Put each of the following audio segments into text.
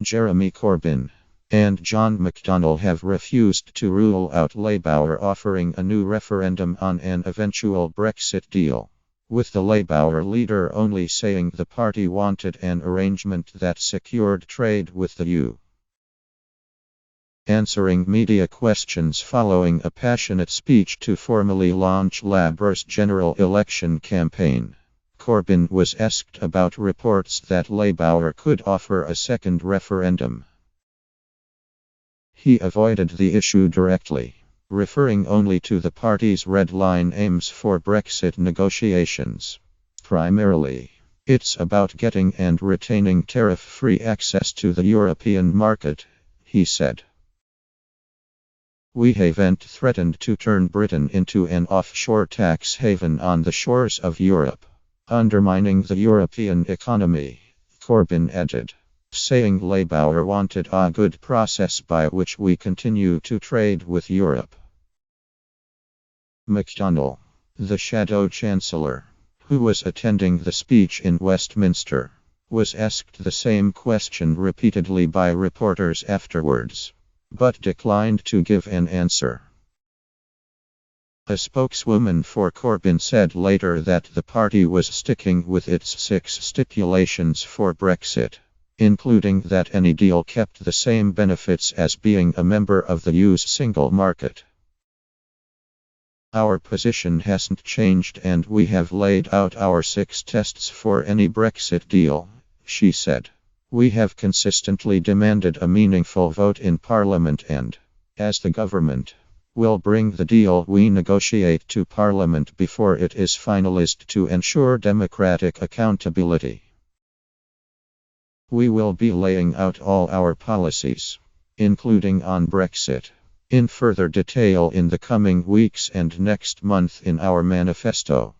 Jeremy Corbyn and John McDonnell have refused to rule out Labour offering a new referendum on an eventual Brexit deal, with the Labour leader only saying the party wanted an arrangement that secured trade with the EU. Answering media questions following a passionate speech to formally launch Labour's general election campaign, Corbyn was asked about reports that Labour could offer a second referendum. He avoided the issue directly, referring only to the party's red line aims for Brexit negotiations. Primarily, it's about getting and retaining tariff-free access to the European market, he said. We haven't threatened to turn Britain into an offshore tax haven on the shores of Europe, undermining the European economy, Corbyn added, saying Labour wanted a good process by which we continue to trade with Europe. McDonnell, the Shadow Chancellor, who was attending the speech in Westminster, was asked the same question repeatedly by reporters afterwards, but declined to give an answer. A spokeswoman for Corbyn said later that the party was sticking with its 6 stipulations for Brexit, including that any deal kept the same benefits as being a member of the EU's single market. Our position hasn't changed and we have laid out our 6 tests for any Brexit deal, she said. We have consistently demanded a meaningful vote in Parliament and, as the government, will bring the deal we negotiate to Parliament before it is finalised to ensure democratic accountability. We will be laying out all our policies, including on Brexit, in further detail in the coming weeks and next month in our manifesto.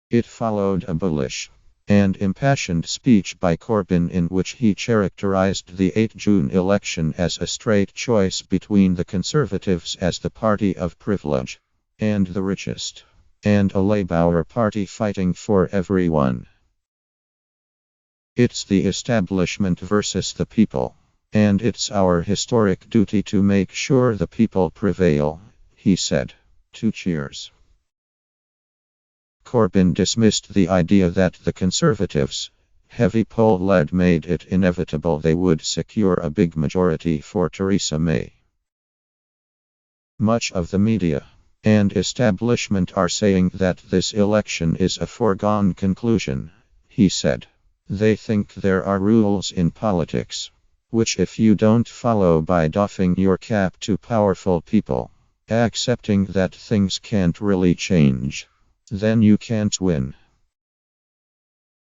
It followed a bullish and impassioned speech by Corbyn in which he characterized the 8 June election as a straight choice between the Conservatives as the party of privilege and the richest, and a Labour party fighting for everyone. It's the establishment versus the people, and it's our historic duty to make sure the people prevail, he said. 2 cheers. Corbyn dismissed the idea that the Conservatives, heavy poll-led, made it inevitable they would secure a big majority for Theresa May. Much of the media and establishment are saying that this election is a foregone conclusion, he said. They think there are rules in politics, which if you don't follow by doffing your cap to powerful people, accepting that things can't really change, then you can't win.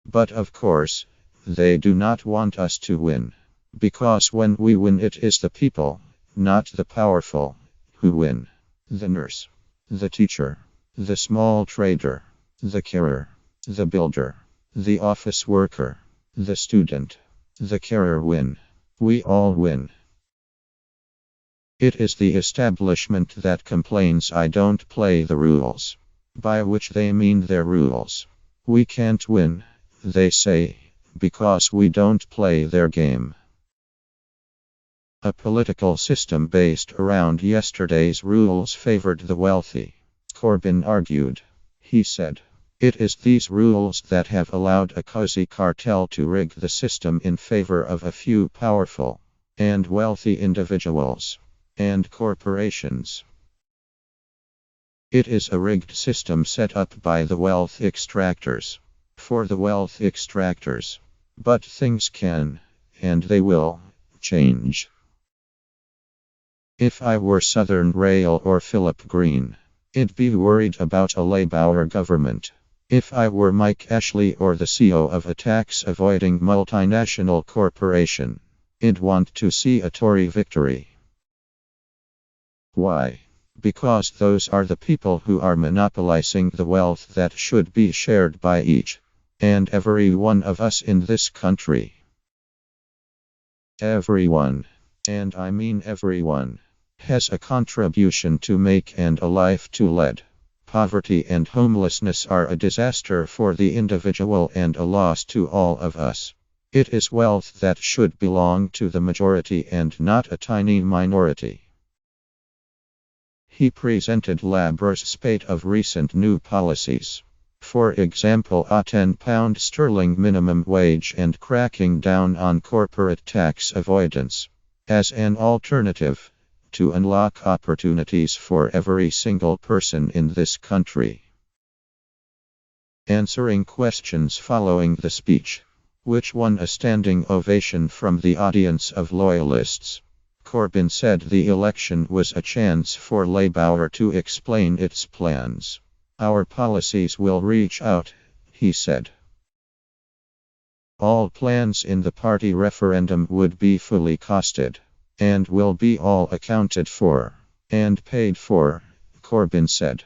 But of course, they do not want us to win, because when we win it is the people, not the powerful, who win. The nurse, the teacher, the small trader, the carer, the builder, the office worker, the student, the carer win. We all win. It is the establishment that complains I don't play the rules. By which they mean their rules. We can't win, they say, because we don't play their game. A political system based around yesterday's rules favored the wealthy, Corbyn argued. He said, it is these rules that have allowed a cozy cartel to rig the system in favor of a few powerful and wealthy individuals and corporations. It is a rigged system set up by the wealth extractors, for the wealth extractors. But things can, and they will, change. If I were Southern Rail or Philip Green, I'd be worried about a Labour government. If I were Mike Ashley or the CEO of a tax-avoiding multinational corporation, I'd want to see a Tory victory. Why? Because those are the people who are monopolizing the wealth that should be shared by each and every one of us in this country. Everyone, and I mean everyone, has a contribution to make and a life to lead. Poverty and homelessness are a disaster for the individual and a loss to all of us. It is wealth that should belong to the majority and not a tiny minority. He presented Labour's spate of recent new policies. For example, a £10 sterling minimum wage and cracking down on corporate tax avoidance as an alternative to unlock opportunities for every single person in this country. Answering questions following the speech, which won a standing ovation from the audience of loyalists, Corbyn said the election was a chance for Labour to explain its plans. Our policies will reach out, he said. All plans in the party referendum would be fully costed, and will be all accounted for and paid for, Corbyn said.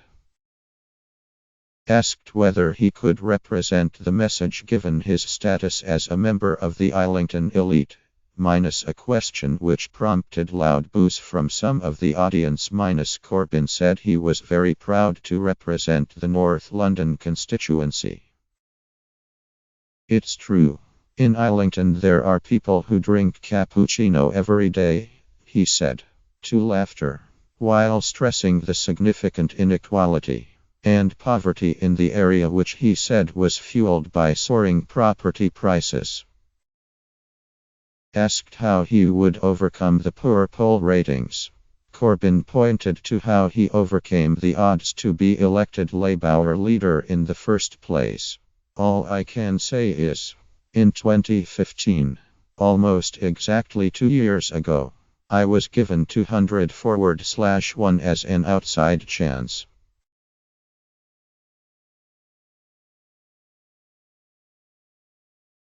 Asked whether he could represent the message given his status as a member of the Islington elite, minus a question which prompted loud boos from some of the audience, Corbyn said he was very proud to represent the North London constituency. It's true. In Islington there are people who drink cappuccino every day, he said, to laughter, while stressing the significant inequality and poverty in the area, which he said was fueled by soaring property prices. Asked how he would overcome the poor poll ratings, Corbyn pointed to how he overcame the odds to be elected Labour leader in the first place. All I can say is, in 2015, almost exactly 2 years ago, I was given 200/1 as an outside chance.